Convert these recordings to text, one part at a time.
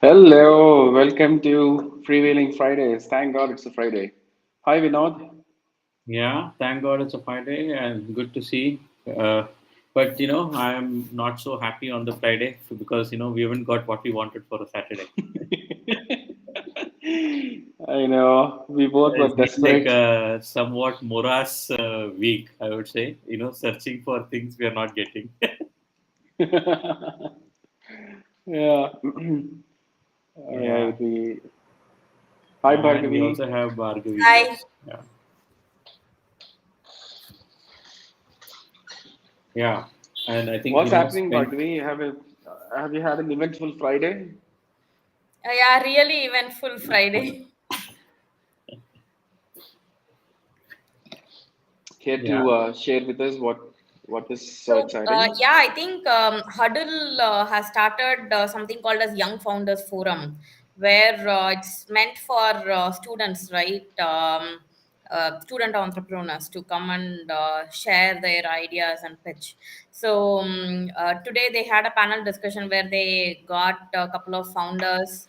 Hello, welcome to Freewheeling Fridays. Thank God it's a Friday. Hi Vinod. Yeah, thank God it's a Friday and good to see. But I'm not so happy on the Friday because we haven't got what we wanted for a Saturday. I know we both were It's been like desperate. a somewhat morass week, I would say. Searching for things we are not getting. Yeah. All Yeah, right. Hi and we Bhargavi. also have Bhargavi here. Hi. Yeah, yeah, and I think What's happening, spent. Bhargavi? Have you had an eventful Friday? Yeah, really eventful Friday. Care Yeah, to share with us what is so So, exciting? yeah, I think Huddle has started something called as Young Founders Forum, where it's meant for students, right? Student entrepreneurs to come and share their ideas and pitch. So, today they had a panel discussion where they got a couple of founders,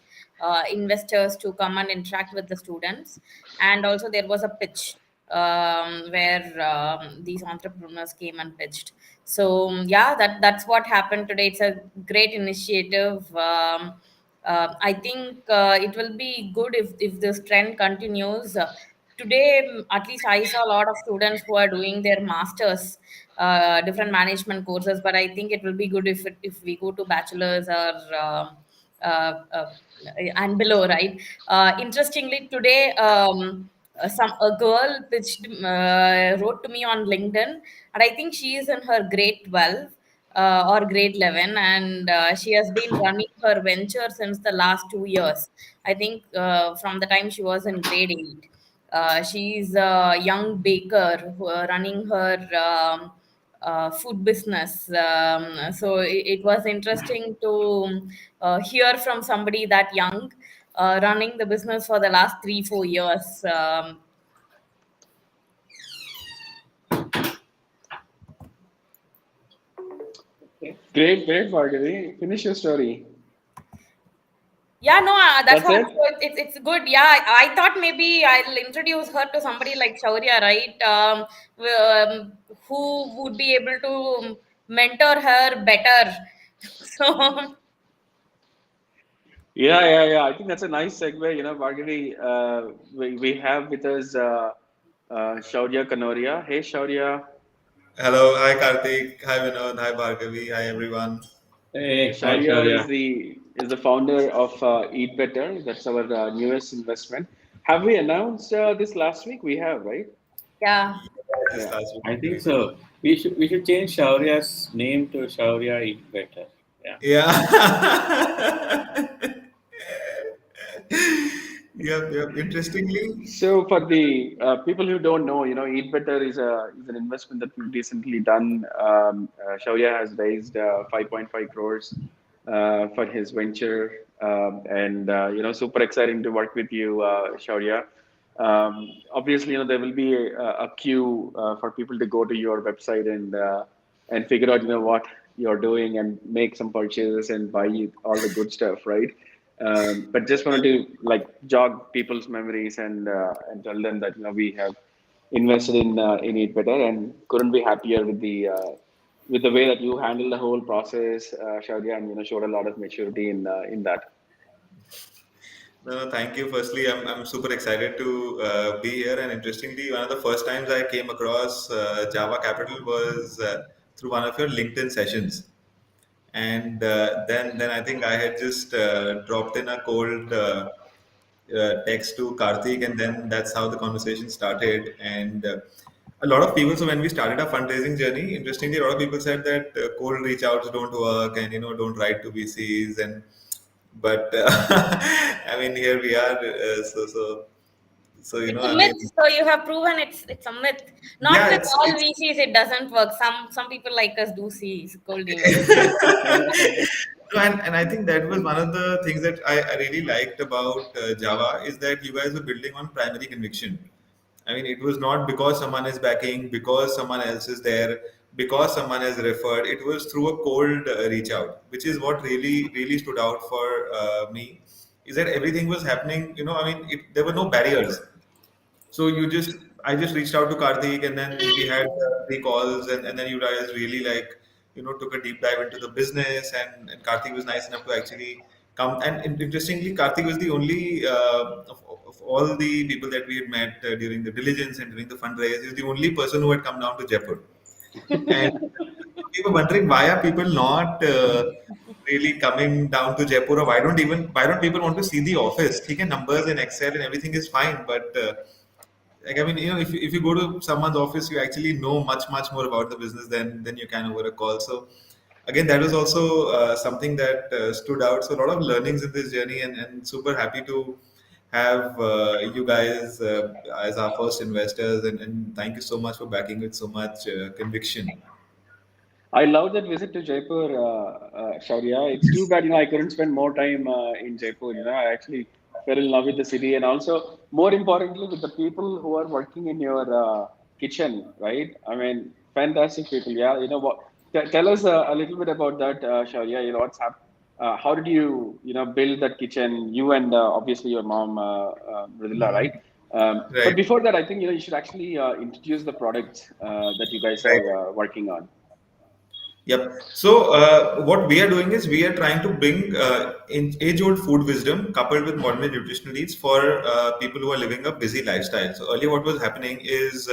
investors to come and interact with the students. And also, there was a pitch where these entrepreneurs came and pitched. So yeah, that's what happened today. It's a great initiative. I think it will be good if this trend continues. Today, at least I saw a lot of students who are doing their masters, different management courses. But I think it will be good if we go to bachelors or uh, uh, and below, right? Interestingly, today. A girl pitched wrote to me on LinkedIn, and I think she is in her grade 12 or grade 11, and she has been running her venture since the last 2 years. I think from the time she was in grade 8. She's a young baker who, running her food business. So it was interesting to hear from somebody that young running the business for the last 3 4 years. Great, great, Bhargavi. Finish your story. Yeah, no, that's That's what. it? So it's good. Yeah, I thought maybe I'll introduce her to somebody like Shaurya, right? Who would be able to mentor her better. So Yeah. I think that's a nice segue. Bhargavi, we have with us Shaurya Kanoria. Hey, Shaurya. Hello, hi Karteek, hi Vinod, hi Bhargavi, hi everyone. Hey, hi Shaurya Shaurya. is the founder of Eat Better. That's our newest investment. Have we announced this last week? We have, right? yeah, This Yeah. last I week. think so. We should change Shaurya's name to Shaurya Eat Better. Yeah. Yeah. Yep. Interestingly, So for the people who don't know, Eat Better is an investment that we've recently done. Shaurya has raised 5.5 crores for his venture, and super exciting to work with you, Shaurya. Obviously, there will be a queue for people to go to your website and figure out, what you're doing and make some purchases and buy all the good stuff, right? But just wanted to like jog people's memories and tell them that we have invested in it better and couldn't be happier with the way that you handled the whole process, Shaurya, and showed a lot of maturity in that. no, thank you. Firstly, I'm super excited to be here. And interestingly, one of the first times I came across Java Capital was through one of your LinkedIn sessions. And then I think I had just dropped in a cold text to Karthik, and then that's how the conversation started. And a lot of people, so when we started our fundraising journey, interestingly, a lot of people said that cold reach outs don't work, and don't write to VCs, and but I mean, here we are. So it's a I myth. mean, So you have proven it's a myth. Not yeah, with all it's VCs, it doesn't work. Some people like us do see cold emails. No, and I think that was one of the things that I really liked about Java is that you guys were building on primary conviction. I mean, it was not because someone is backing, because someone else is there, because someone has referred. It was through a cold reach out, which is what really stood out for me. Is that everything was happening? I mean, there were no barriers. So I just reached out to Karthik, and then we had 3 calls, and then you guys really took a deep dive into the business, and Karthik was nice enough to actually come. And interestingly, Karthik was the only of all the people that we had met during the diligence and during the fundraise. He was the only person who had come down to Jaipur, and we were wondering why are people not really coming down to Jaipur, or why don't people want to see the office? He can numbers and Excel and everything is fine, but I mean, if you go to someone's office, you actually know much more about the business than you can over a call. So again, that was also something that stood out. So a lot of learnings in this journey, and super happy to have you guys as our first investors, and thank you so much for backing with so much conviction. I love that visit to Jaipur, Shaurya. It's too bad, I couldn't spend more time in Jaipur. I actually fell in love with the city, and also, more importantly, with the people who are working in your kitchen, right? I mean, fantastic people. Yeah, you know what? Tell us a little bit about that, Shaurya. What's happened? How did you, build that kitchen? You and obviously your mom, Mridula, right? But Right. before that, I think you should actually introduce the products that you guys Right. are working on. Yep. So what we are doing is we are trying to bring age-old food wisdom coupled with modern nutritional needs for people who are living a busy lifestyle. So earlier, what was happening is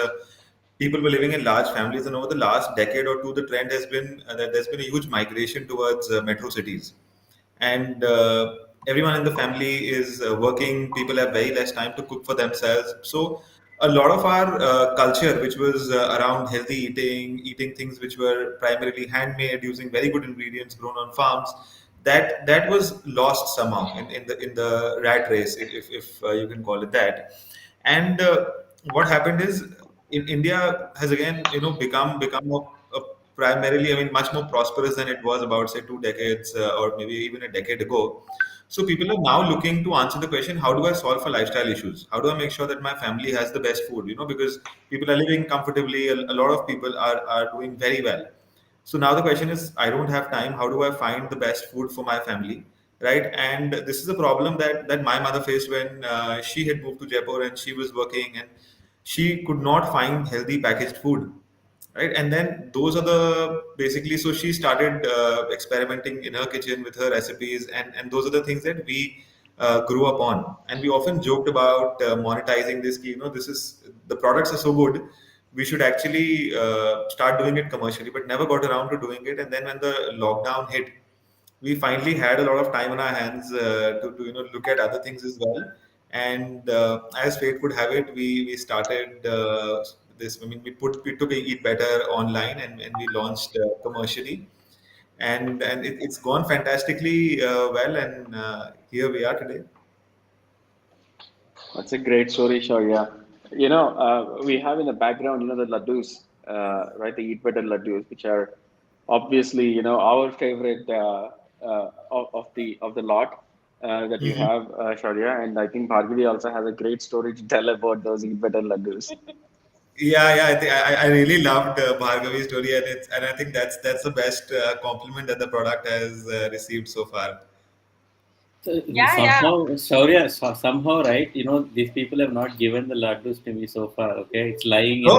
people were living in large families, and over the last decade or two, the trend has been that there's been a huge migration towards metro cities, and everyone in the family is working. People have very less time to cook for themselves. So a lot of our culture, which was around healthy eating things which were primarily handmade using very good ingredients grown on farms, that was lost somehow in the rat race, if you can call it that. And what happened is, in India has again become a primarily, I mean, much more prosperous than it was about say 2 decades or maybe even a decade ago. So people are now looking to answer the question: how do I solve for lifestyle issues? How do I make sure that my family has the best food? Because people are living comfortably. A lot of people are doing very well. So now the question is, I don't have time. How do I find the best food for my family, right? And this is a problem that my mother faced when she had moved to Jaipur and she was working, and she could not find healthy packaged food, right? And then those are the basically, so she started experimenting in her kitchen with her recipes, and those are the things that we grew up on. And we often joked about monetizing this key. This is, the products are so good, we should actually start doing it commercially, but never got around to doing it. And then when the lockdown hit, we finally had a lot of time on our hands to look at other things as well. And as fate would have it, we started this. I mean, we took a Eat Better online, and we launched commercially, and it's gone fantastically well, and here we are today. That's a great story, Shaurya. We have in the background, the laddus, right? The eat better laddus, which are obviously, our favorite of the lot that you Mhm. have, Shaurya. And I think Bhargavi also has a great story to tell about those eat better laddus. Yeah. I really loved Bhargavi's story, and I think that's the best compliment that the product has received so far. So, Yeah, yeah. Shaurya, somehow, right? These people have not given the laddus to me so far. Okay, it's lying in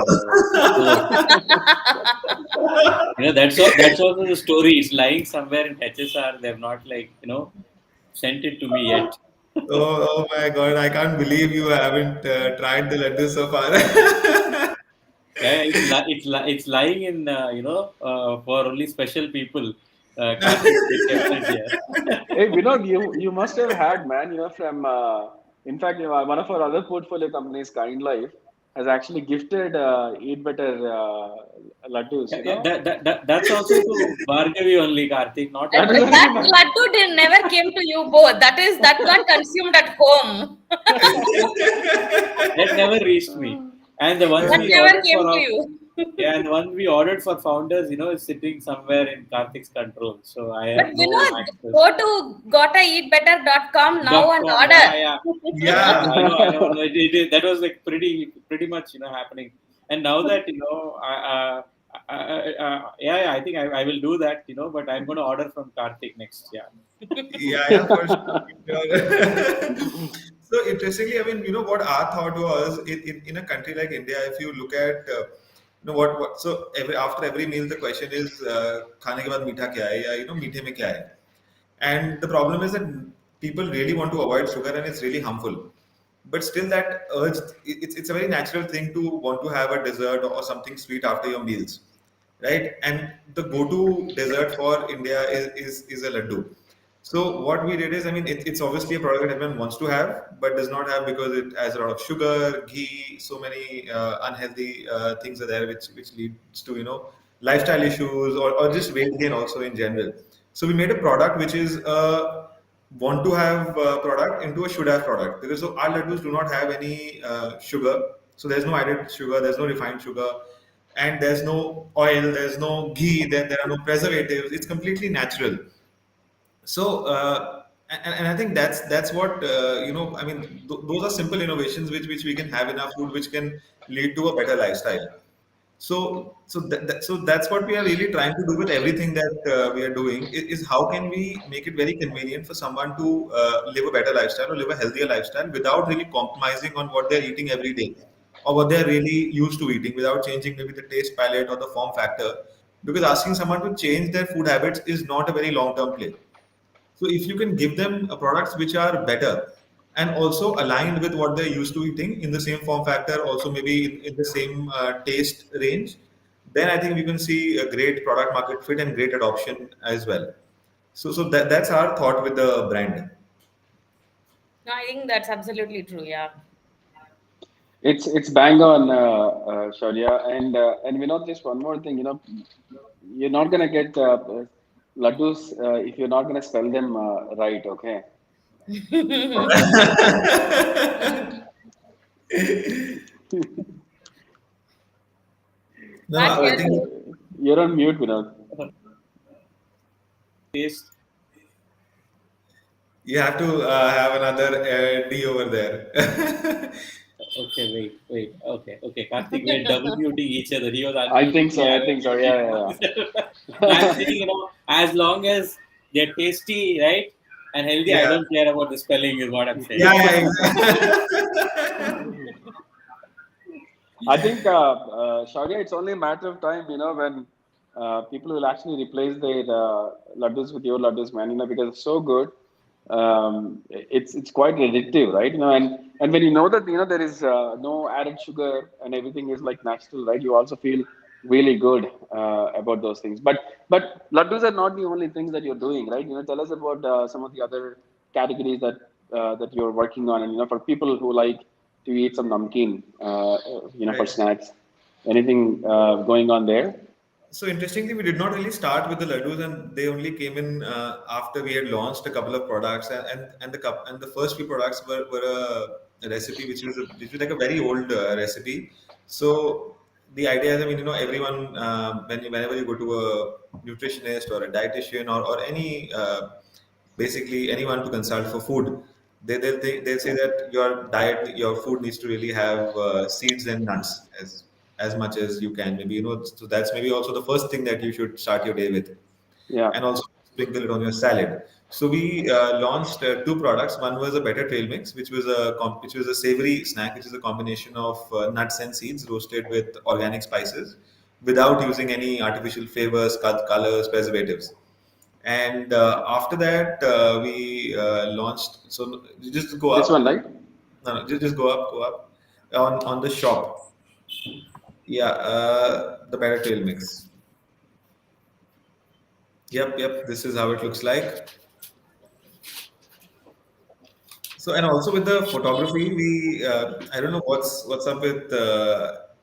the store. That's also the story. It's lying somewhere in HSR. They have not sent it to me yet. Oh my God! I can't believe you haven't tried the laddu so far. Yeah, it's lying in for only special people. Karthik kept it here. Hey, Vinod, you must have had, man, from, in fact, one of our other portfolio companies, Kind Life, has actually gifted Eat Better laddus, Yeah, yeah, that's also to Bhargavi only, Karthik, not That only is to only That me. my. laddu did never came to you both. That got consumed at home. That never reached me. And the ones That we never ordered came for to our you. yeah, and the one we ordered for founders, is sitting somewhere in Karthik's control. So I But have no Vinod, access. go to gotaeatbetter.com now and .com, order. yeah. Yeah. I know. That was like pretty much, happening. And now that Yeah, yeah, I think I will do that, but I'm going to order from Karthik next. Yeah. Yeah, yeah, for sure. So interestingly, I mean, what our thought was in a country like India, if you look at, so after every meal, the question is, खाने के बाद मीठा क्या है या मीठे में क्या है? And the problem is that people really want to avoid sugar and it's really harmful. But still, that urge, it's a very natural thing to want to have a dessert or something sweet after your meals, right? And the go-to dessert for India is a laddu. So what we did is, I mean, it's obviously a product that everyone wants to have, but does not have because it has a lot of sugar, ghee, so many unhealthy things are there, which leads to lifestyle issues or just weight gain also in general. So we made a product which is want to have product into a should have product because so our laddus do not have any sugar. So there's no added sugar, there's no refined sugar, and there's no oil, there's no ghee, there are no preservatives. It's completely natural. So and I think that's what I mean those are simple innovations which we can have in our food which can lead to a better lifestyle. So that's what we are really trying to do with everything that we are doing is how can we make it very convenient for someone to live a better lifestyle or live a healthier lifestyle without really compromising on what they're eating every day or what they're really used to eating without changing maybe the taste palette or the form factor, because asking someone to change their food habits is not a very long term play. So if you can give them products which are better and also aligned with what they're used to eating in the same form factor, also maybe in the same taste range, then I think we can see a great product market fit and great adoption as well. So that's our thought with the brand. No, I think that's absolutely true. Yeah. It's bang on, Shaurya, and we know just one more thing. You're not gonna get laddus if you're not gonna spell them right. Okay. No, Not I here think too. You're on mute, Vinod. Taste. you have to have another D over there. Okay, wait. Okay. Karthik, we're double muting each other. He was I think unmuting me. so. I I was think so. muting Yeah, myself. No, I'm saying, yeah, as long as they're tasty, right, and healthy, I Yeah, don't care about the spelling, is what I'm saying. yeah, yeah, exactly. yeah. I think, Shaurya, it's only a matter of time, when people will actually replace their laddus with your laddus, man, because it's so good. It's quite addictive, right? And when you know that, there is no added sugar and everything is like natural, right? You also feel really good about those things. But laddus are not the only things that you're doing, right? Tell us about some of the other categories that you're working on, and for people who like to eat some namkeen, for Right. snacks. Anything going on there? So interestingly, we did not really start with the laddus, and they only came in after we had launched a couple of products, and the first few products were a recipe which was like a very old recipe. So the idea is, I mean, everyone whenever you go to a nutritionist or a dietitian or any basically anyone to consult for food, they'll say that your food needs to really have seeds and nuts as much as you can. Maybe so that's maybe also the first thing that you should start your day with, Yeah. and also sprinkle it on your salad. So we launched two products. One was a better trail mix, which was a savory snack, which is a combination of nuts and seeds roasted with organic spices, without using any artificial flavors, colors, preservatives. And after that, we launched. So you just go This one, up. right? No, no, just go up on the shop. Yeah, the better trail mix. Yep. This is how it looks like. So and also with the photography, we I don't know what's up with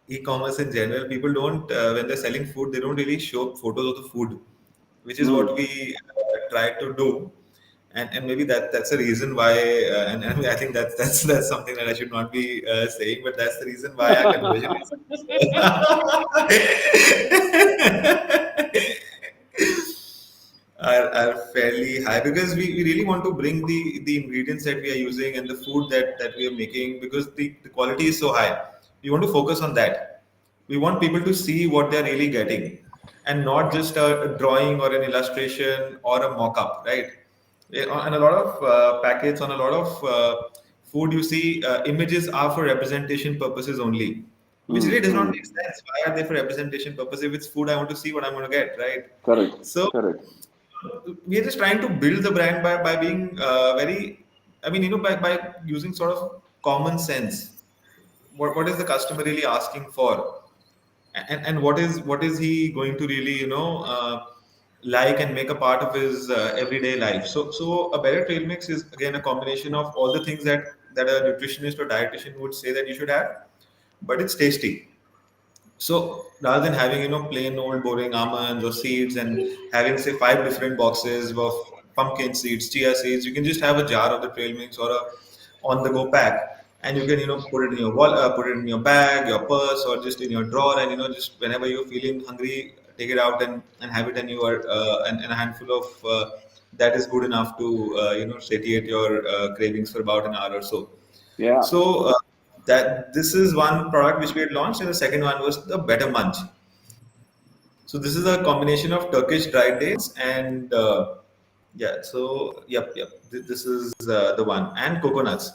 e-commerce in general. People don't when they're selling food, they don't really show photos of the food, which is what Mm. we try to do. And maybe that's the reason why, and I think that's something that I should not be saying, but that's the reason why our conversion is are fairly high because we really want to bring the ingredients that we are using and the food that we are making because the quality is so high. We want to focus on that. We want people to see what they're really getting, and not just a drawing or an illustration or a mock-up, right? On a lot of packets, on a lot of food, you see images are for representation purposes only, which really does not Mm-hmm. make sense. Why are they for representation purpose? If it's food, I want to see what I'm going to get, right? Correct. So Correct. we are just trying to build the brand by being very, I mean, by using sort of common sense. What is the customer really asking for? And what is he going to really like and make a part of his everyday life. So a better trail mix is again a combination of all the things that a nutritionist or dietitian would say that you should have, but it's tasty. So rather than having plain old boring almonds or seeds and having say five different boxes of pumpkin seeds, chia seeds, you can just have a jar of the trail mix or a on the go pack, and you can put it in your wallet, put it in your bag, your purse, or just in your drawer, and just whenever you're feeling hungry, take it out and have it, and you are and a handful of that is good enough to satiate your cravings for about an hour or so. Yeah. So that this is one product which we had launched, and the second one was the Better Munch. So this is a combination of Turkish dried dates and yeah. So yep. This is the one, and coconuts.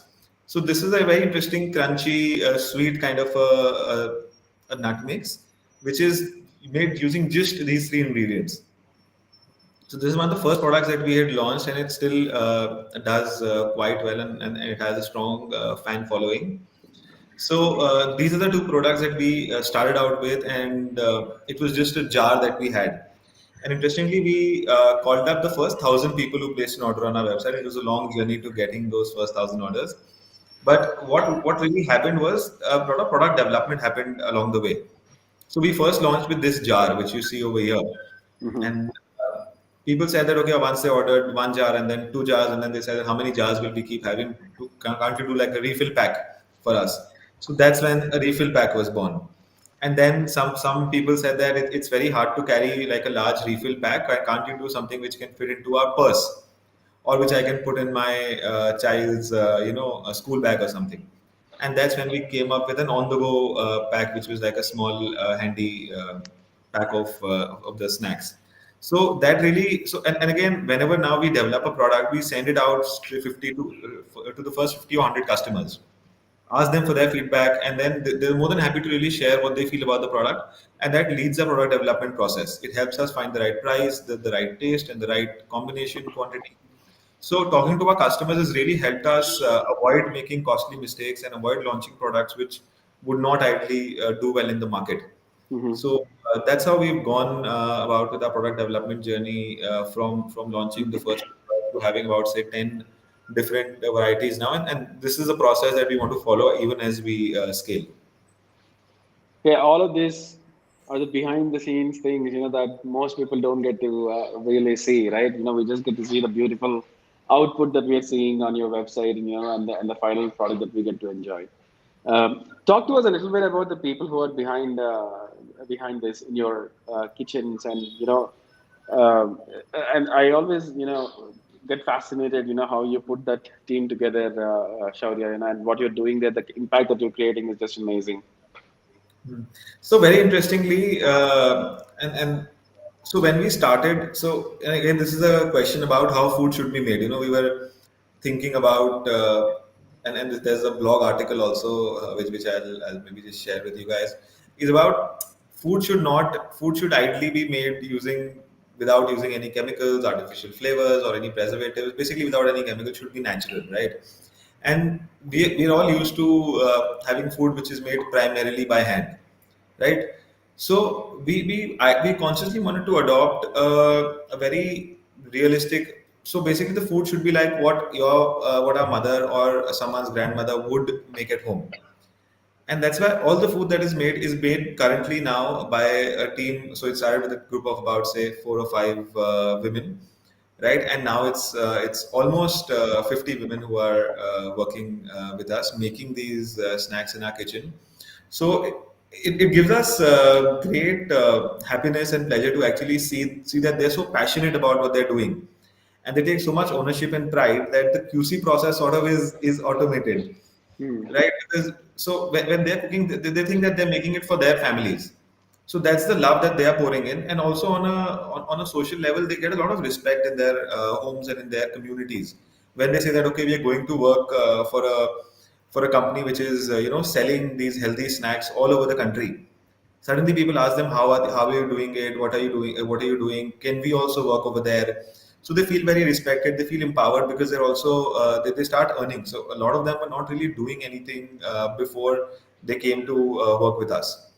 So this is a very interesting, crunchy, sweet kind of a nut mix, which is made using just these three ingredients. So this is one of the first products that we had launched, and it still does quite well, and it has a strong fan following. So these are the two products that we started out with, and it was just a jar that we had. And interestingly, we called up the first 1,000 people who placed an order on our website. It was a long journey to getting those first 1,000 orders. But what really happened was a lot of product development happened along the way. So we first launched with this jar, which you see over here, Mm-hmm. and people said that okay, once they ordered one jar and then two jars, and then they said how many jars will we keep having? Can't you do like a refill pack for us? So that's when a refill pack was born. And then some people said that it's very hard to carry like a large refill pack. Can't you do something which can fit into our purse, or which I can put in my child's a school bag or something? And that's when we came up with an on-the-go pack, which was like a small, handy pack of the snacks. So that really and again, whenever now we develop a product, we send it out to 50 to the first 50 or 100 customers, ask them for their feedback, and then they're more than happy to really share what they feel about the product, and that leads the product development process. It helps us find the right price, the right taste, and the right combination quantity. So talking to our customers has really helped us avoid making costly mistakes and avoid launching products which would not ideally do well in the market. Mm-hmm. So that's how we've gone about with our product development journey, from launching the first product to having about say 10 different varieties now, and this is a process that we want to follow even as we scale. Yeah, all of this are the behind the scenes things, that most people don't get to really see, right? We just get to see the beautiful output that we are seeing on your website, and the final product that we get to enjoy. Talk to us a little bit about the people who are behind this in your kitchens, um, and I always, get fascinated, how you put that team together, Shaurya, and what you're doing there. The impact that you're creating is just amazing. Hmm. So very interestingly, and so when we started, so and again, this is a question about how food should be made. We were thinking about, and there's a blog article also, which I'll maybe just share with you guys. Is about food should ideally be made without using any chemicals, artificial flavors, or any preservatives. Basically, without any chemicals, should be natural, right? And we're all used to having food which is made primarily by hand, right? So we consciously wanted to adopt a very realistic. So basically, the food should be like what our mother or someone's grandmother would make at home, and that's why all the food that is made currently now by a team. So it started with a group of about say 4 or 5 women, right? And now it's almost 50 women who are working with us making these snacks in our kitchen. So it gives us great happiness and pleasure to actually see that they're so passionate about what they're doing, and they take so much ownership and pride that the QC process sort of is automated, Hmm. right? because so when they're cooking, they think that they're making it for their families. So that's the love that they are pouring in, and also on a social level, they get a lot of respect in their homes and in their communities when they say that okay, we are going to work for a company which is selling these healthy snacks all over the country. Suddenly, people ask them, how are you doing it? What are you doing? What are you doing? Can we also work over there? So they feel very respected. They feel empowered because they're also they start earning. So a lot of them are not really doing anything before they came to work with us,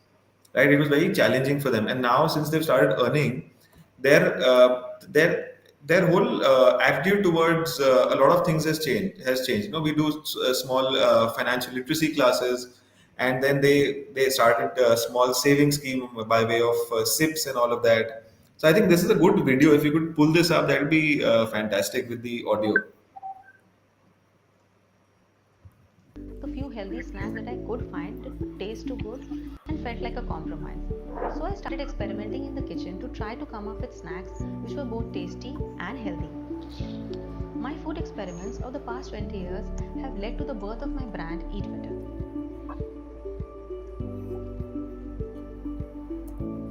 right? It was very challenging for them, and now since they've started earning, their uh, their their whole attitude towards a lot of things has changed. We do small financial literacy classes, and then they started a small saving scheme by way of sips and all of that. So I think this is a good video. If you could pull this up, that would be fantastic with the audio. The few healthy snacks that I could find didn't taste too good and felt like a compromise. So I started experimenting in the kitchen to try to come up with snacks which were both tasty and healthy. My food experiments of the past 20 years have led to the birth of my brand Eat Better.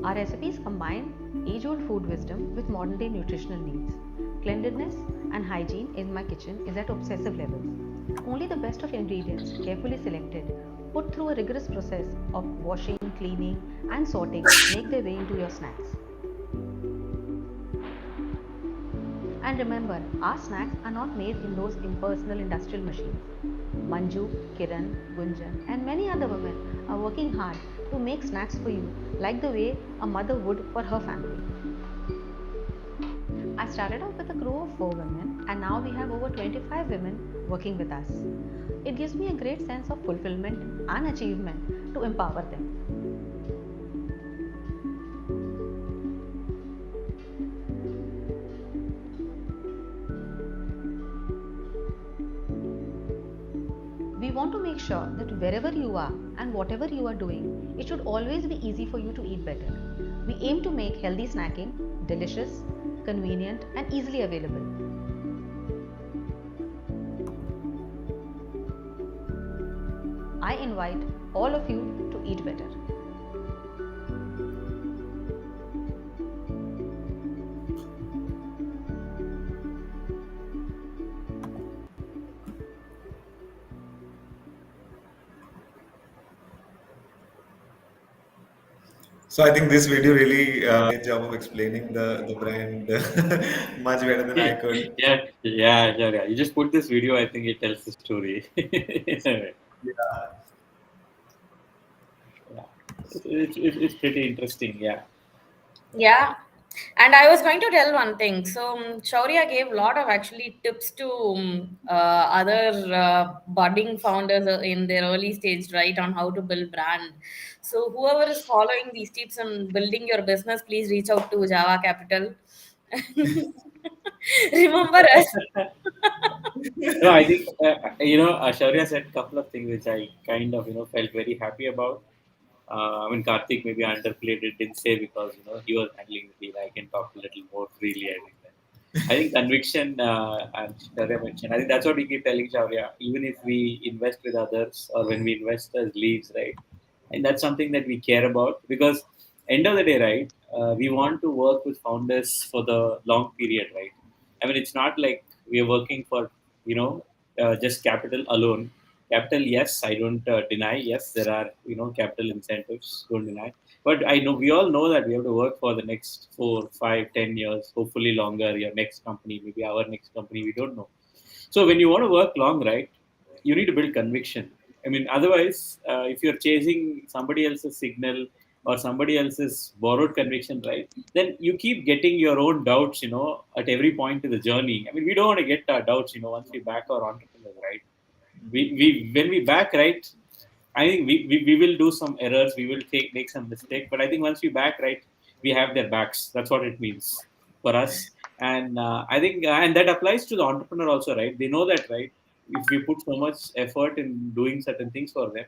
Our recipes combine age old food wisdom with modern day nutritional needs. Cleanliness and hygiene in my kitchen is at obsessive levels. Only the best of ingredients, carefully selected, put through a rigorous process of washing, cleaning, and sorting, make their way into your snacks. And remember, our snacks are not made in those impersonal industrial machines. Manju, Kiran, Gunjan, and many other women are working hard to make snacks for you like the way a mother would for her family. I started off with a crew of 4 women, and now we have over 25 women working with us. It gives me a great sense of fulfillment and achievement to empower them. We want to make sure that wherever you are and whatever you are doing, it should always be easy for you to eat better. We aim to make healthy snacking delicious, convenient, and easily available. I invite all of you to eat better. So I think this video really great job of explaining the brand much better than I could. Yeah. You just put this video. I think it tells the story. Yeah. Yeah. It's pretty interesting. Yeah. Yeah. And I was going to tell one thing. So, Shaurya gave a lot of actually tips to other budding founders in their early stage, right, on how to build brand. So, whoever is following these tips and building your business, please reach out to Java Capital. Remember us. No, I think Shaurya said a couple of things which I kind of felt very happy about. I mean, Karteek maybe underplayed it, didn't say because he was handling the deal. I can talk a little more freely. I think conviction, and Shaurya mentioned. I think that's what we keep telling Shaurya. Even if we invest with others or when we invest as leads, right? And that's something that we care about because end of the day, right? We want to work with founders for the long period, right? I mean, it's not like we are working for just capital alone. Capital, yes, I don't deny. Yes, there are capital incentives. Don't deny. But I know we all know that we have to work for the next 4, 5, 10 years, hopefully longer. Your next company, maybe our next company, we don't know. So when you want to work long, right, you need to build conviction. I mean, otherwise, if you're chasing somebody else's signal or somebody else's borrowed conviction, right, then you keep getting your own doubts, at every point in the journey. I mean, we don't want to get our doubts, once we back our entrepreneurs, right? We when we back, right, I think we will do some errors, we will make some mistake, but I think once we back, right, we have their backs. That's what it means for us. And I think and that applies to the entrepreneur also, right? They know that, right, if we put so much effort in doing certain things for them,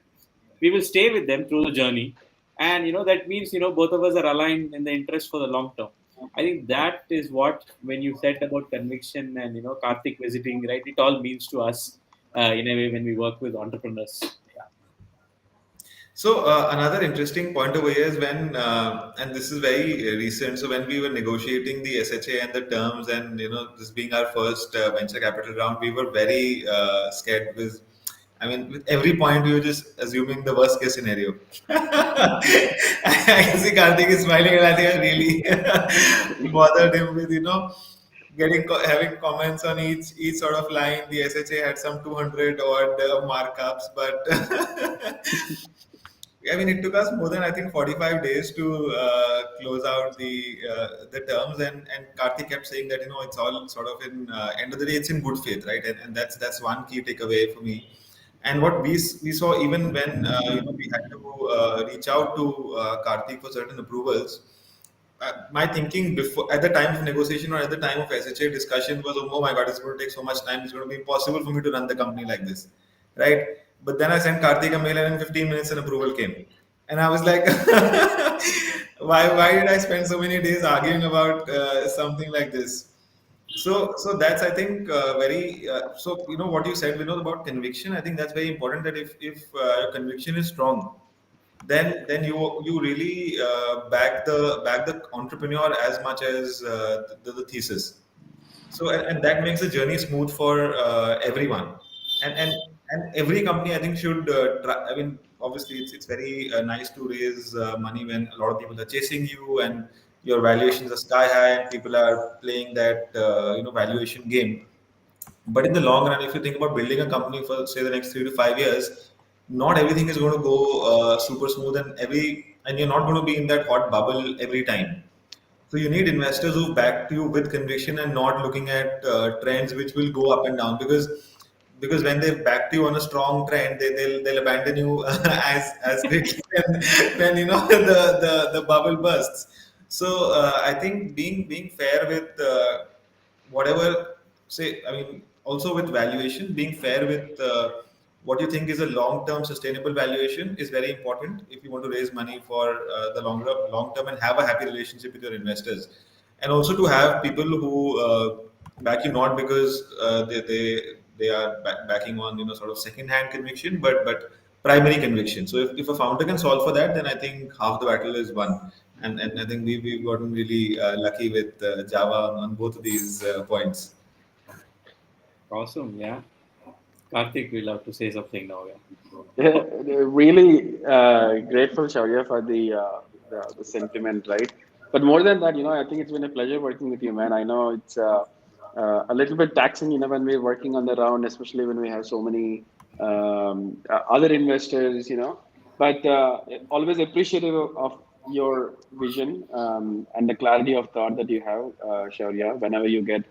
we will stay with them through the journey. And that means both of us are aligned in the interest for the long term. I think that is what, when you said about conviction and Karthik visiting, right, it all means to us in a way when we work with entrepreneurs. Yeah. So another interesting point over here is when, and this is very recent. So when we were negotiating the SHA and the terms, and this being our first venture capital round, we were very scared because, I mean, with every point we were just assuming the worst case scenario. I can see Karthik is smiling, and I think I really bothered him with having comments on each sort of line. The SHA had some 200 odd markups, but I mean, it took us more than I think 45 days to close out the terms, and Karthik kept saying that it's all sort of in end of the day it's in good faith, right? And that's one key takeaway for me. And what we saw even when we had to reach out to Karthik for certain approvals, my thinking before at the time of negotiation or at the time of SHA discussion was, oh my god, it's going to take so much time. It's going to be impossible for me to run the company like this, right? But then I sent Karthik a mail, and in 15 minutes an approval came, and I was like, why did I spend so many days arguing about something like this? So that's I think very so what you said, Vinod, about conviction. I think that's very important. That if your conviction is strong, then you really back the entrepreneur as much as the thesis. So and that makes the journey smooth for everyone, and every company I think should try. I mean, obviously it's very nice to raise money when a lot of people are chasing you and your valuations are sky high and people are playing that valuation game. But in the long run, if you think about building a company for say the next 3 to 5 years, not everything is going to go super smooth, and you're not going to be in that hot bubble every time. So you need investors who back you with conviction and not looking at trends which will go up and down, because when they back you on a strong trend, they'll abandon you as quickly when the bubble bursts. So I think being fair with whatever, say, I mean, also with valuation, being fair with what you think is a long term sustainable valuation is very important if you want to raise money for the long term and have a happy relationship with your investors. And also to have people who back you not because they are backing on sort of second hand conviction, but primary conviction. So if a founder can solve for that, then I think half the battle is won. And I think we've gotten really lucky with Java on both of these points. Awesome. Yeah. Karthik will have to say something now. Yeah. Yeah, really grateful, Shaurya, for the sentiment, right? But more than that, I think it's been a pleasure working with you, man. I know it's a little bit taxing, when we're working on the round, especially when we have so many other investors, But always appreciative of your vision and the clarity of thought that you have, Shaurya, whenever you get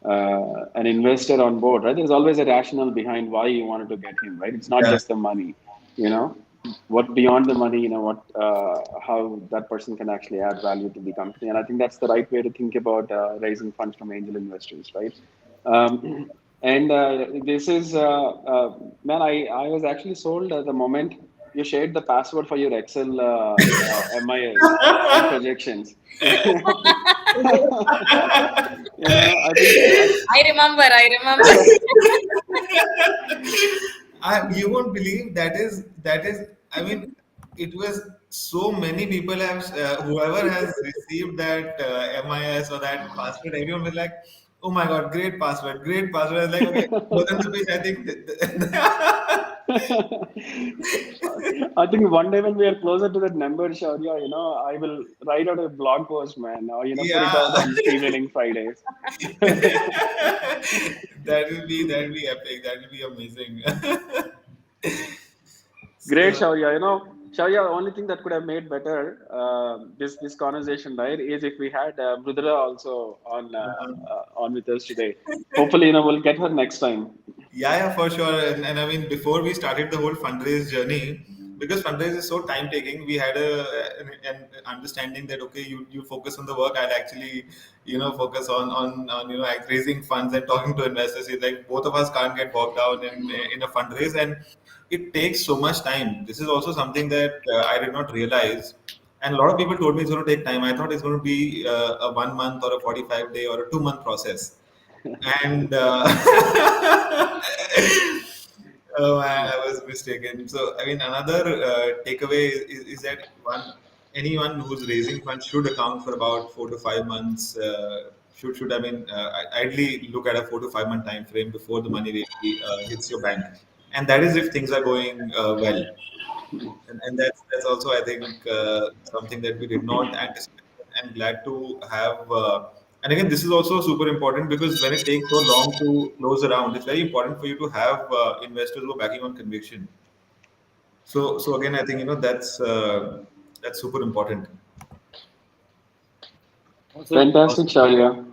an investor on board, right? There's always a rationale behind why you wanted to get him, right? It's not Yeah. just the money, you know. What beyond the money, what how that person can actually add value to the company, and I think that's the right way to think about raising funds from angel investors, right? And this is man, I was actually sold the moment you shared the password for your Excel MIS and projections. I think I remember. You won't believe that is. I mean, it was so many people have whoever has received that MIS or that password. Everyone was like, "Oh my god, great password, great password!" I was like, "Okay, more than the page, I think." I think one day when we are closer to that number, Shaurya, I will write out a blog post, man, or put it Yeah. out on Freewheeling Fridays. That will be epic. That will be amazing. Great, So Shaurya. Shaurya, the only thing that could have made better this conversation, right, is if we had Rudra also on with us today. Hopefully, we'll get her next time. yeah, for sure. And I mean, before we started the whole fundraise journey, because fundraise is so time taking, we had an understanding that okay, you focus on the work. I'll actually, focus on like raising funds and talking to investors. It's like both of us can't get bogged down in a fundraise, and it takes so much time. This is also something that I did not realize. And a lot of people told me it's going to take time. I thought it's going to be a 1 month or a 45 day or a 2 month process. And Oh, I was mistaken. So, I mean, another takeaway is that anyone who's raising funds should account for about 4 to 5 months. Should I mean, ideally look at a 4 to 5 month time frame before the money really hits your bank, and that is if things are going well. And that's also I think something that we did not anticipate and glad to have. And again, this is also super important because when it takes so long to close around, it's very important for you to have investors who are backing on conviction. So again, I think that's super important. Fantastic, Shaurya.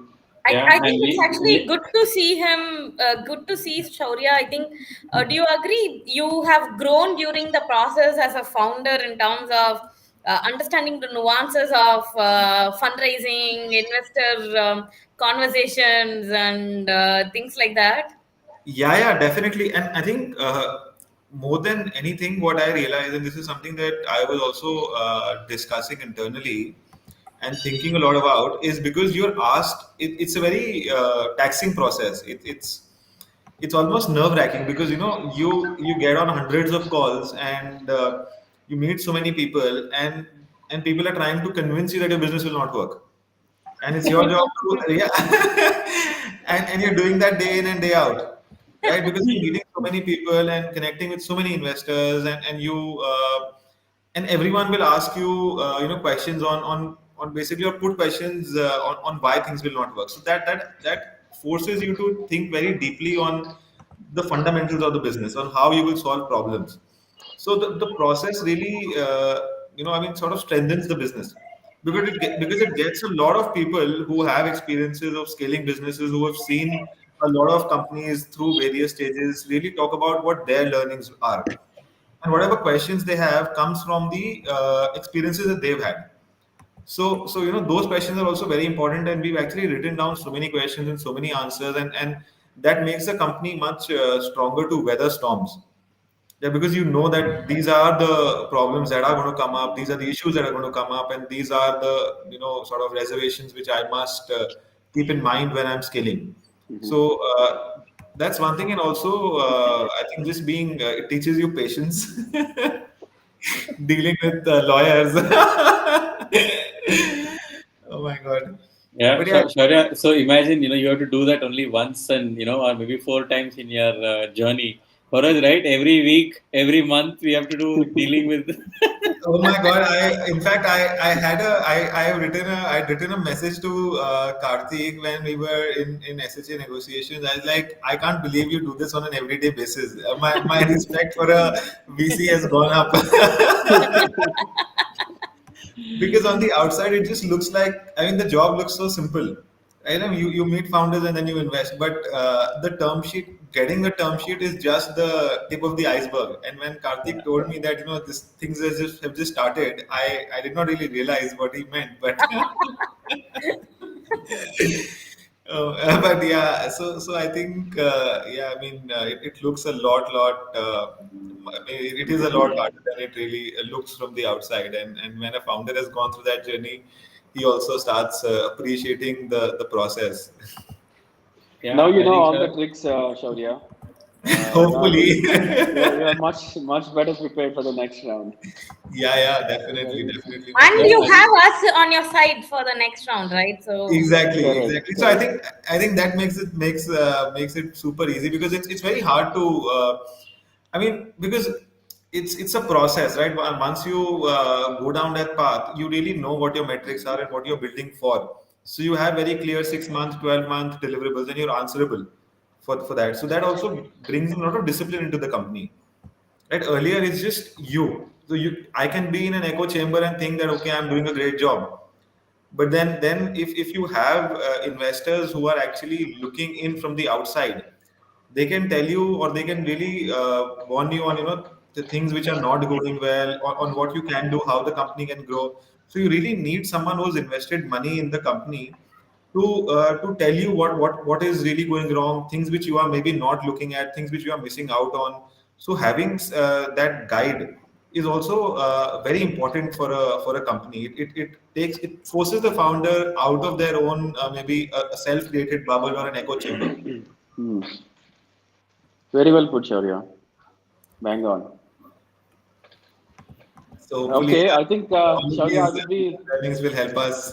Yeah, I and think it's actually good to see him, good to see Shaurya. I think, do you agree? You have grown during the process as a founder in terms of understanding the nuances of fundraising, investor conversations, and things like that. Yeah, definitely. And I think more than anything, what I realized, and this is something that I was also discussing internally and thinking a lot about, is because you're asked, it's a very taxing process. It's almost nerve wracking because you get on hundreds of calls and you meet so many people and people are trying to convince you that your business will not work, and it's your job to and you're doing that day in and day out, right? Because you're meeting so many people and connecting with so many investors, and you and everyone will ask you questions on basically, or put questions on why things will not work. So that forces you to think very deeply on the fundamentals of the business, on how you will solve problems. So the process really, I mean, sort of strengthens the business because it gets a lot of people who have experiences of scaling businesses, who have seen a lot of companies through various stages, really talk about what their learnings are, and whatever questions they have comes from the experiences that they've had. So those questions are also very important, and we've actually written down so many questions and so many answers, and that makes the company much stronger to weather storms. Yeah, because you know that these are the problems that are going to come up, these are the issues that are going to come up, and these are the sort of reservations which I must keep in mind when I'm scaling. So that's one thing, and also I think just being it teaches you patience dealing with lawyers. Oh my god! yeah, But yeah, Shaurya, so imagine, you have to do that only once and, or maybe four times in your journey. For us, right? Every week, every month, we have to do dealing with. oh my God! In fact, I have written I'd written a message to Karteek when we were in SHA negotiations. I was like, I can't believe you do this on an everyday basis. My respect for a VC has gone up. Because on the outside it just looks like, I mean, the job looks so simple. I know you meet founders and then you invest, but the term sheet, getting the term sheet is just the tip of the iceberg. And when Karthik told me that this things have just started, I did not really realize what he meant, but but yeah, so I think yeah, I mean it looks a lot. I mean, it is a lot harder than it really looks from the outside. And when a founder has gone through that journey, he also starts appreciating the process. Now Yeah, you I know think all the so. tricks, Shaurya. Hopefully, You're much better prepared for the next round, yeah, definitely, right? definitely, much And Yeah, better. you I have think. us on your side for the next round, right? So Exactly, Correct, exactly. So I correct. think that makes it super easy because it's very hard to. I mean, because it's a process, right? Once you go down that path, you really know what your metrics are and what you're building for. So you have very clear 6 month, 12-month deliverables, and you're answerable for that. So that also brings a lot of discipline into the company. Right? Earlier, it's just you. So I can be in an echo chamber and think that okay, I'm doing a great job, but then if you have investors who are actually looking in from the outside, they can tell you, or they can really warn you on the things which are not going well, on what you can do, how the company can grow. So you really need someone who's invested money in the company to tell you what is really going wrong, things which you are maybe not looking at, things which you are missing out on. So having that guide is also very important for a company. It forces the founder out of their own maybe a self-created bubble or an echo chamber. Hmm. Very well put, Shaurya. Bang on. So hopefully, Okay, I think all of Shaurya, I these would be. learnings will help us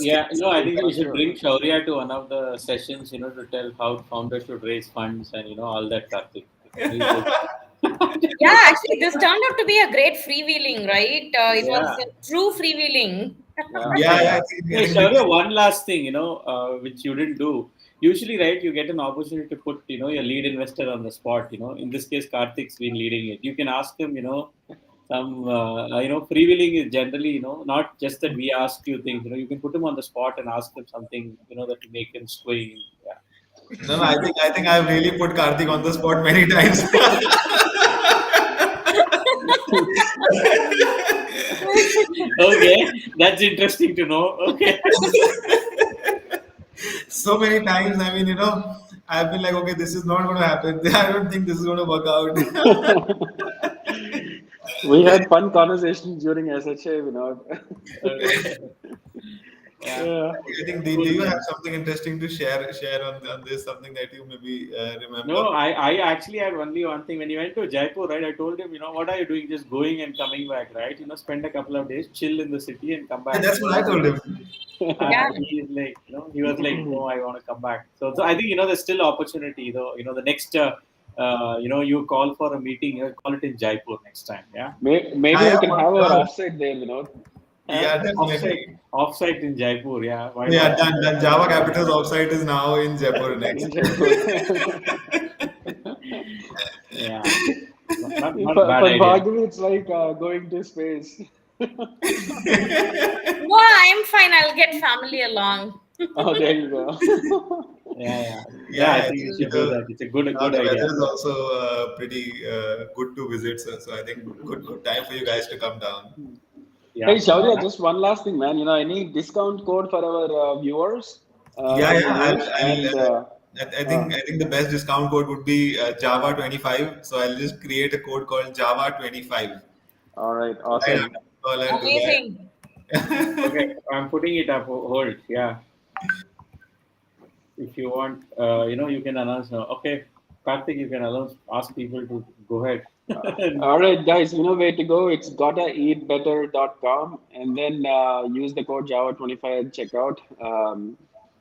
Yeah, I scale think we should faster. bring Shaurya to one of the sessions, to tell how founders should raise funds and all that, Karthik. He should. Yeah, actually, this turned out to be a great freewheeling, right? It was Yeah. a true freewheeling. Yeah, Yeah, yeah, yeah. Hey, I think Shaurya, one last thing, which you didn't do. Usually, right, you get an opportunity to put, your lead investor on the spot. In this case, Karthik's been leading it. You can ask him, some, freewheeling is generally, not just that we ask you things. You can put him on the spot and ask him something, that will make him swing. Yeah. no, no. I think I've really put Karthik on the spot many times. Okay, that's interesting to know. Okay. So many times. I mean, I've been like, okay, this is not going to happen. I don't think this is going to work out. We had fun conversations during SHA, Okay. Yeah. Yeah. I think, do Cool, you have man. something interesting to share on this? Something that you maybe remember? No, I actually had only one thing. When he went to Jaipur, right, I told him, what are you doing? Just going and coming back, right? Spend a couple of days, chill in the city and come Yeah, back. that's what I told him. Yeah. He is like, he was like, no, I want to come back. So I think, there's still opportunity, though. The next, you call for a meeting, call it in Jaipur next time. Yeah. Maybe Yeah, we yeah, can for have our sure. offsite there, Yeah, Offsite, definitely. offsite in Jaipur. Yeah. Why Yeah, not? done, done. Java Capital's offsite is now in Jaipur in next. Jaipur. Yeah. Not a for, bad for idea. Bhargavi, it's like going to space. No, I'm fine. I'll get family along. Oh, there you go. Yeah, yeah, yeah. Yeah, I yeah. think you should do that. It's a Now good the idea. weather is also pretty good to visit, so I think good time for you guys to come down. Hey, Yeah. Shaurya, just one last thing, man. Any discount code for our viewers Yeah, that yeah. we use? And I think the best discount code would be Java 25. So I'll just create a code called Java 25. all right, Right awesome. after the call, I'll do Amazing. Okay, I'm putting it up. Hold. Yeah. If you want, you can announce now. Okay, Karthik, you can announce. Ask people to go ahead. All right, guys, you know where to go. It's gottaeatbetter.com, and then use the code Java25 at checkout.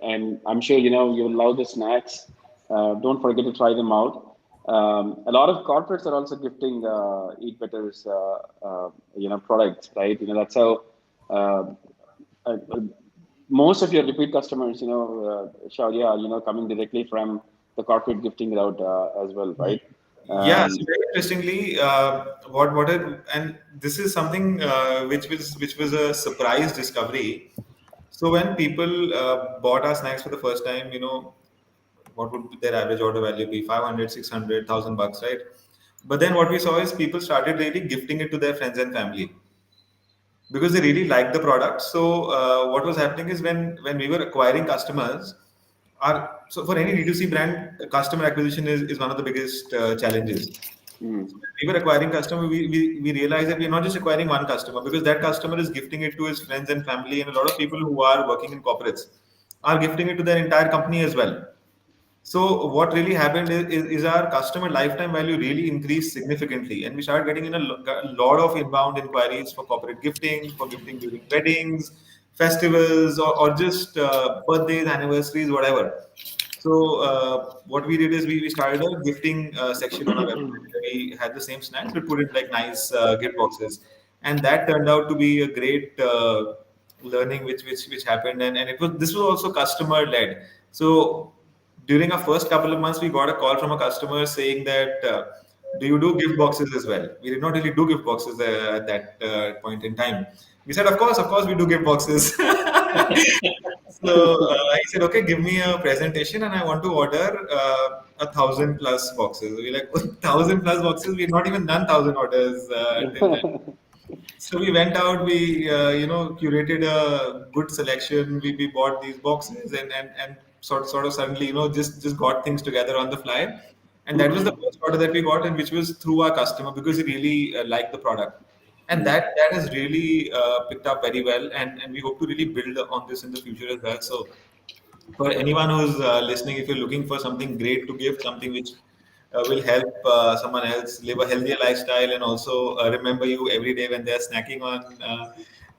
And I'm sure you'll love the snacks. Don't forget to try them out. A lot of corporates are also gifting Eat Better's products, right? That's how uh, uh, most of your repeat customers, Shaurya, coming directly from the corporate gifting route as well, right? Yeah, so Um, very interestingly, and this is something which was a surprise discovery. So when people bought our snacks for the first time, what would their average order value be? 500, 600, $1,000, right? But then what we saw is people started really gifting it to their friends and family because they really liked the product. So what was happening is when we were acquiring customers, so for any D2C brand, customer acquisition is one of the biggest challenges. So mm, when we were acquiring customer, we realized that we're not just acquiring one customer because that customer is gifting it to his friends and family, and a lot of people who are working in corporates are gifting it to their entire company as well. So what really happened is our customer lifetime value really increased significantly, and we started getting in a lot of inbound inquiries for corporate gifting, for gifting during weddings, festivals, or just birthdays, anniversaries, whatever. So what we did is we started a gifting section on our website where we had the same snacks but put in like nice gift boxes, and that turned out to be a great learning which happened, and this was also customer led. So during our first couple of months, we got a call from a customer saying that, do you do gift boxes as well? We did not really do gift boxes at that point in time. We said, of course, we do gift boxes. So I said, okay, give me a presentation, and I want to order 1,000 plus boxes. We're like, 1,000 plus boxes. We've not even done 1,000 orders till then. So we went out, we curated a good selection. We bought these boxes and sort of suddenly just got things together on the fly, and that was the first order that we got, and which was through our customer because he really liked the product, and mm, that has really picked up very well, and we hope to really build on this in the future as well. So for anyone who's listening, if you're looking for something great to give, something which will help someone else live a healthier lifestyle and also remember you every day when they're snacking on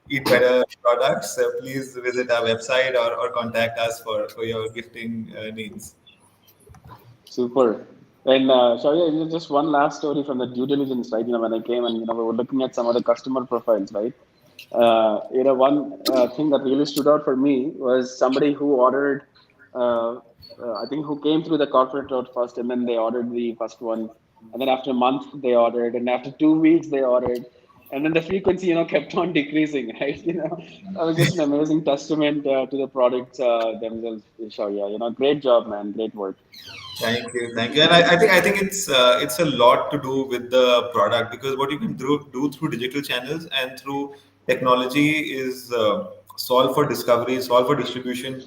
Eat Better products, please visit our website or contact us for your gifting needs. Super. And Shaurya, just one last story from the due diligence, right? When I came and we were looking at some of the customer profiles, right? One thing that really stood out for me was somebody who ordered, I think, who came through the corporate route first, and then they ordered the first one, and then after a month they ordered, and after 2 weeks they ordered, and then the frequency, kept on decreasing, right? That was just an amazing testament to the products themselves, Shaurya. Great job, man. Great work. Thank you, thank you. And I think it's a lot to do with the product because what you can do through digital channels and through technology is solve for discovery, solve for distribution.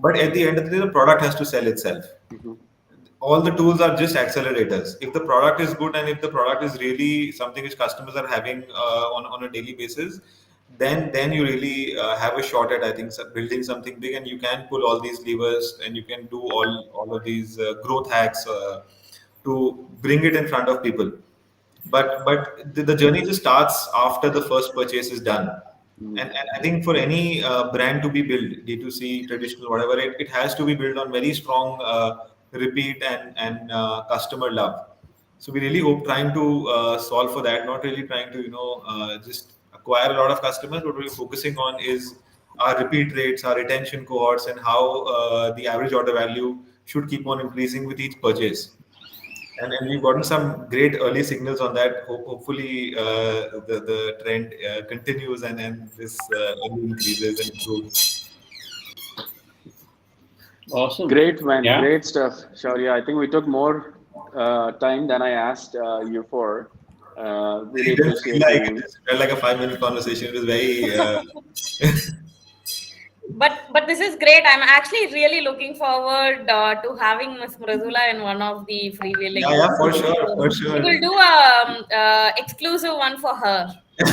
But at the end of the day, the product has to sell itself. Mhm. All the tools are just accelerators. If the product is good and if the product is really something which customers are having on a daily basis, then you really have a shot at, I think, building something big, and you can pull all these levers and you can do all of these growth hacks to bring it in front of people. But the journey just starts after the first purchase is done. And I think for any brand to be built, D2C, traditional, whatever, it has to be built on very strong repeat and customer love. So we really hope trying to solve for that, not really trying to just acquire a lot of customers. What we're focusing on is our repeat rates, our retention cohorts, and how the average order value should keep on increasing with each purchase. And we've gotten some great early signals on that. Hopefully, the trend continues and this only increases and improves. Awesome. Great, man. Yeah. Great stuff, Shaurya. I think we took more time than I asked you for. Really It didn't feel appreciate like it you. just felt like a 5 minute conversation. It was very But this is great. I'm actually really looking forward to having Miss Mrazula in one of the yeah, freewheeling. yeah, for sure, So for we sure. will do a exclusive one for her. Yeah.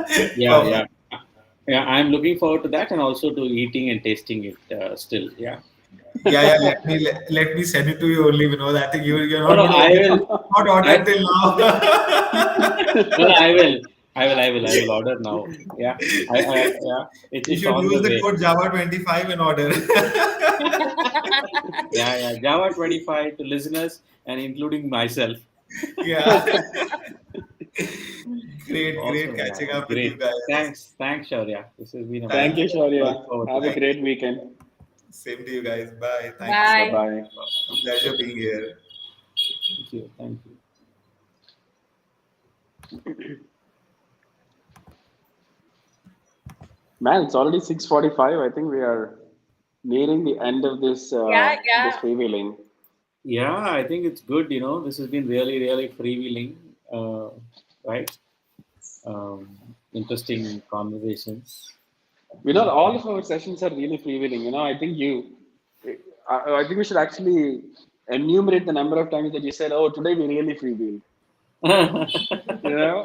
Perfect. Yeah. Yeah. I'm looking forward to that and also to eating and tasting it still. Yeah. Yeah, yeah. Let me send it to you only, Vinod. I think you're No, not no, going to I order, will. not I, ordered till now. no, no, I will. I will order now. Yeah. Yeah. You It's should on use the the way. code Java25 in order. Yeah. Yeah. Java 25 to listeners and including myself. Yeah. Great, great Awesome. Yeah. catching up with you Great. guys. Thanks, Shaurya. This has been Thank Thank you, amazing. you. Look Shaurya. forward to Have a that. great weekend. Same to you guys. Bye. Thank Bye you. Bye. bye. A pleasure being here. Thank you. Thank you. Man, it's already 6:45. I think we are nearing the end of Yeah, this yeah. freewheeling. Yeah, I think it's good. This has been really, really freewheeling, right? Interesting conversations. All of our sessions are really freewheeling. I think we should actually enumerate the number of times that you said, "Oh, today we really freewheeled." You know?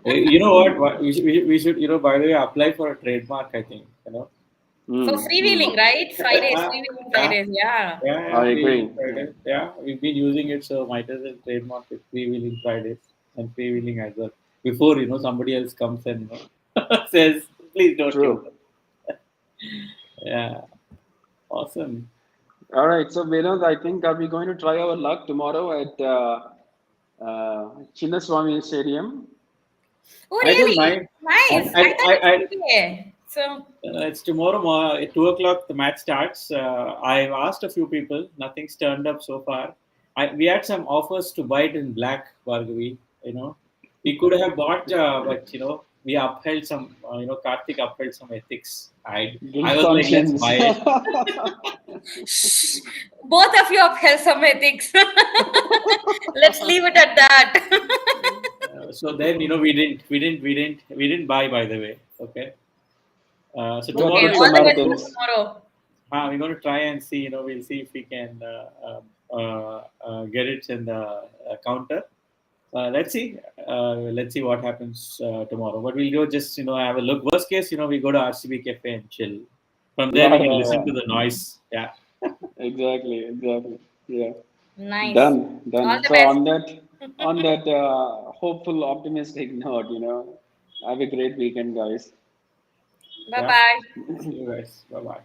You know what? We should, by the way, apply for a trademark, I think, For freewheeling, right? Fridays, Yeah, freewheeling yeah, Fridays. Yeah. I yeah, agree. freewheeling Fridays. Yeah, we've been using it, so might as well trademark it freewheeling Fridays and freewheeling as well. Before, somebody else comes and, says, please don't use True. it. Yeah, awesome. All right. So, Vinod, I think are we going to try our luck tomorrow at Chinnaswamy Stadium? Oh, I don't really? mind. Nice. I thought it's today. So, It's tomorrow at 2 o'clock. The match starts. I've asked a few people. Nothing's turned up so far. We had some offers to buy it in black, Bhargavi. We could have bought, but we upheld some. Karthik upheld some ethics. I Guilt was like, let's conscience. buy it. shh, both of you have some ethics. Let's leave it at that. So then we didn't buy. By the way, okay. So We are Okay, tomorrow good we're all the going best to for go. Samaritans. tomorrow. We're going to try and see. We'll see if we can get it in the counter. Let's see. Let's see what happens tomorrow. But we'll go just have a look. Worst case, we go to RCB Cafe and chill. From there, Yeah, we can yeah, listen yeah. to the noise. Yeah. Exactly, exactly. Yeah. Nice. Done, All done. the So best. on that hopeful, optimistic note, have a great weekend, guys. Bye Yeah. bye. See you guys. Bye bye.